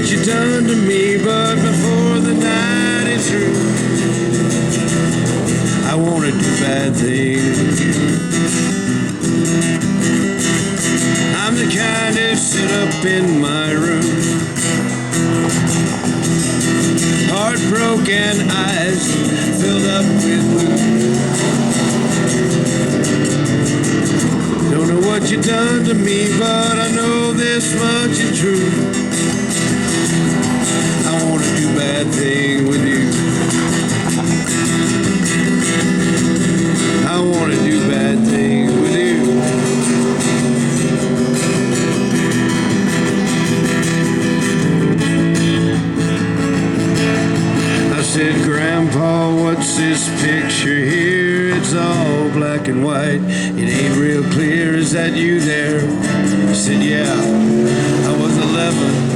what you done to me, but before the night is through, I wanna do bad things with you. I'm the kind that sit up in my room, heartbroken eyes filled up with blue. Don't know what you done to me, but I know this much is true. I wanna do bad thing with you. I wanna do bad things with you. I said, Grandpa, what's this picture here? It's all black and white. It ain't real clear. Is that you there? He said, yeah, I was 11.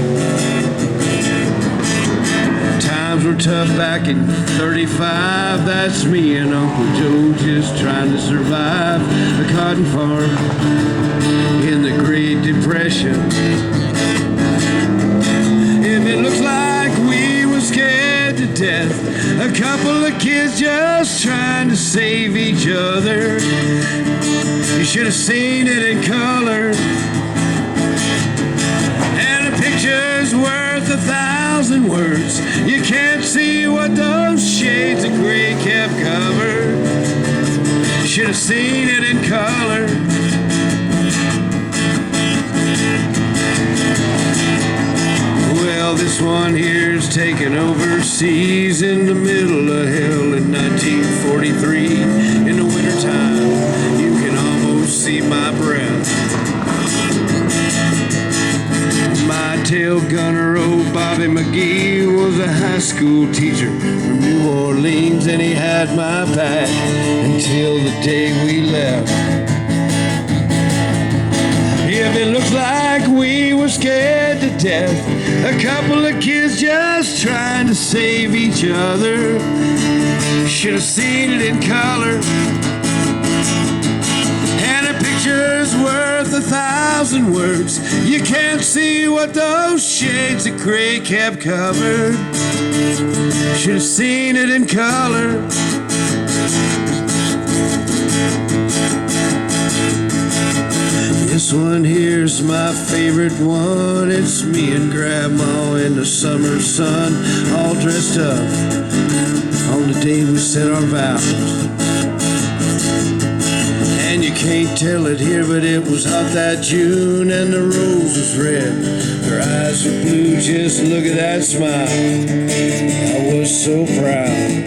Times were tough back in 35. That's me and Uncle Joe just trying to survive a cotton farm in the Great Depression. If it looks like we were scared to death, a couple of kids just trying to save each other, you should have seen it in color. And a picture's worth 1,000 words. You can't see what those shades of gray kept covered. You should have seen it in color. Well, this one here's taken overseas in the middle of hell in 1943. In the wintertime, you can almost see my breath. My tail gunner, old Bobby McGee, was a high school teacher from New Orleans, and he had my back until the day we left. If it looks like we were scared to death, a couple of kids just trying to save each other, should have seen it in color. And a picture's worth 1,000 words. You can't see what those shades of gray kept covered. Should have seen it in color. This one here's my favorite one. It's me and Grandma in the summer sun, all dressed up on the day we said our vows. And you can't tell it here, but it was hot that June, and the rose was red, her eyes were blue. Just look at that smile, I was so proud.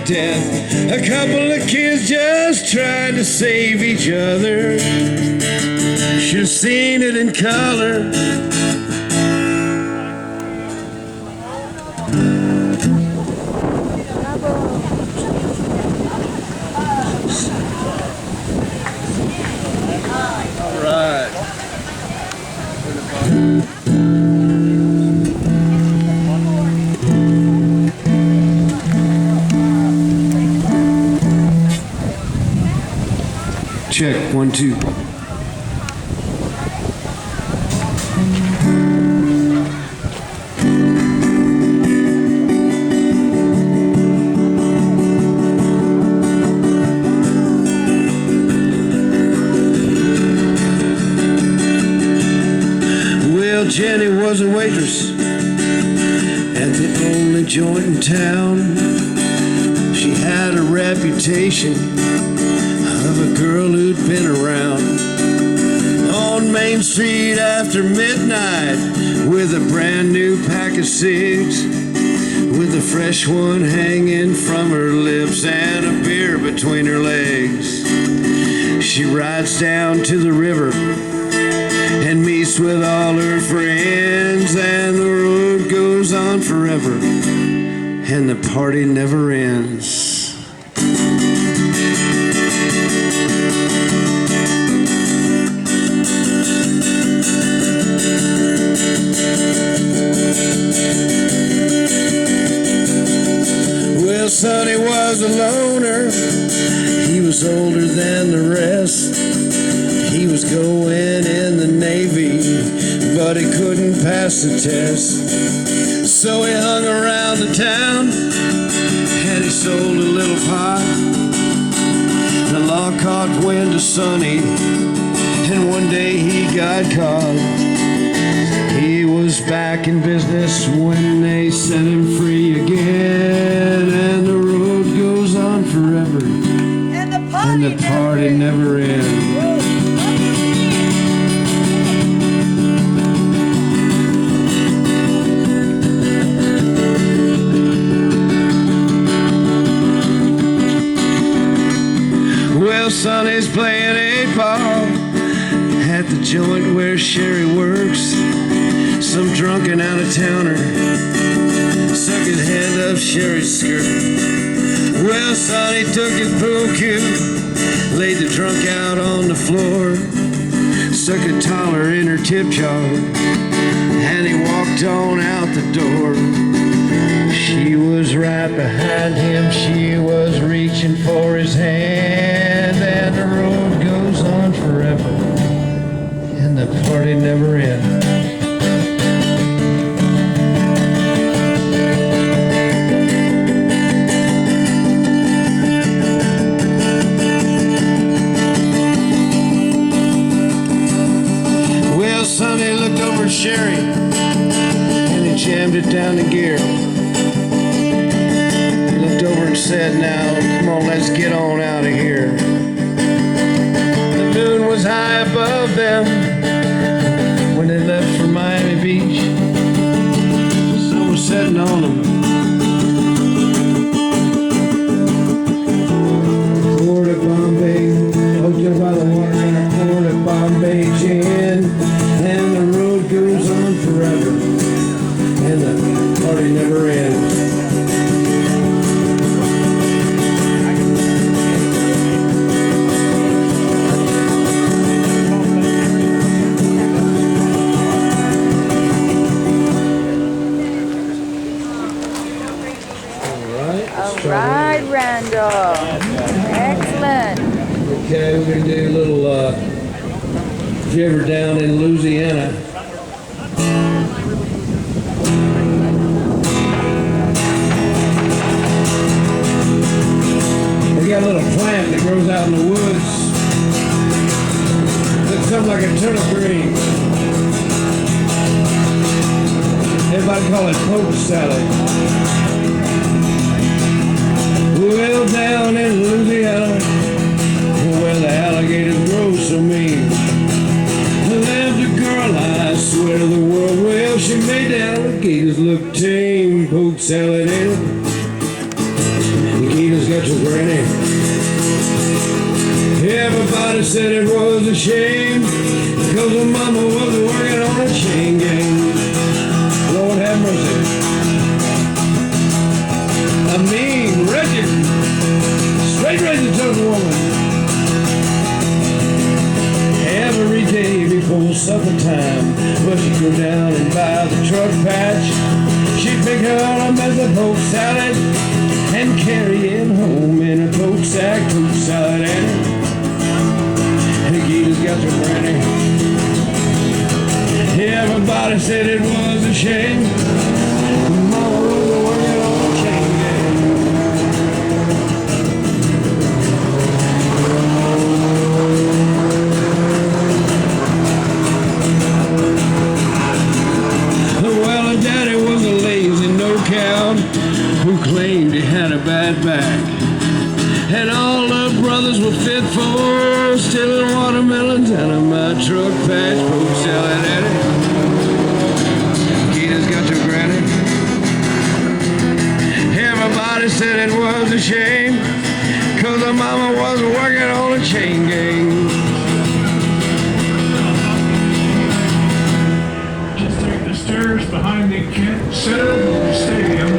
Death, a couple of kids just trying to save each other, should have seen it in color. All right. Check, 1, 2. Well, Jenny was a waitress at the only joint in town. She had a reputation of a girl who'd been around on Main Street after midnight with a brand new pack of cigs, with a fresh one hanging from her lips and a beer between her legs. She rides down to the river and meets with all her friends, and the road goes on forever and the party never ends. Sonny was a loner, he was was older than the rest. He was going in the Navy, but he couldn't pass the test. So he hung around the town and he sold a little pot. The law caught wind of Sonny, and one day he got caught. He was back in business when they set him free again, and the road goes on forever, and the party never ends. Well, Sonny's playing 8-ball at the joint where Sherry works. Some drunken out-of-towner stuck his hand up Sherry's skirt. Well, Sonny took his pool cue, laid the drunk out on the floor, stuck a dollar in her tip jar, and he walked on out the door. She was right behind him, she was reaching for his hand, and the road goes on forever, and the party never ends. Well, Sonny looked over at Sherry, and he jammed it down to gear. Looked over and said, "Now, come on, let's get on out of here." The moon was high above them when they left for Miami Beach. The sun was setting on them. Port of Bombay, hooked by the water in a Port of Bombay gin, and the road goes on forever, and the party never ends. All right, Randall. Excellent. Okay, we're going to do a little, if you're ever down in Louisiana, they got a little plant that grows out in the woods. Looks something like a turnip green. Everybody call it poke salad. Well, down in Louisiana, where the alligators grow so mean, lived a girl, I swear to the world, well, she made the alligators look tame. Poke salad, ain't it? The gators got your granny. Everybody said it was a shame, because her mama was working on a chain gang. Lord have mercy. I mean, wretched, straight-raised tough woman. Every day before supper time, well, she'd go down and buy the truck patch. She'd pick out a mess of poke salad and carry it home in a poke sack. Poke salad, and the gators got your granny. Everybody said it was a shame. Mama was working on a chain gang. Well, her daddy was a lazy no-count who claimed he had a bad back, and all the brothers were fit for stealing watermelons out of my truck patch. Poke salad, at it. Gina's got your granny. Everybody said it was a shame, 'cause her mama was working on a chain gang. Just take the stairs behind the Kent Center Stadium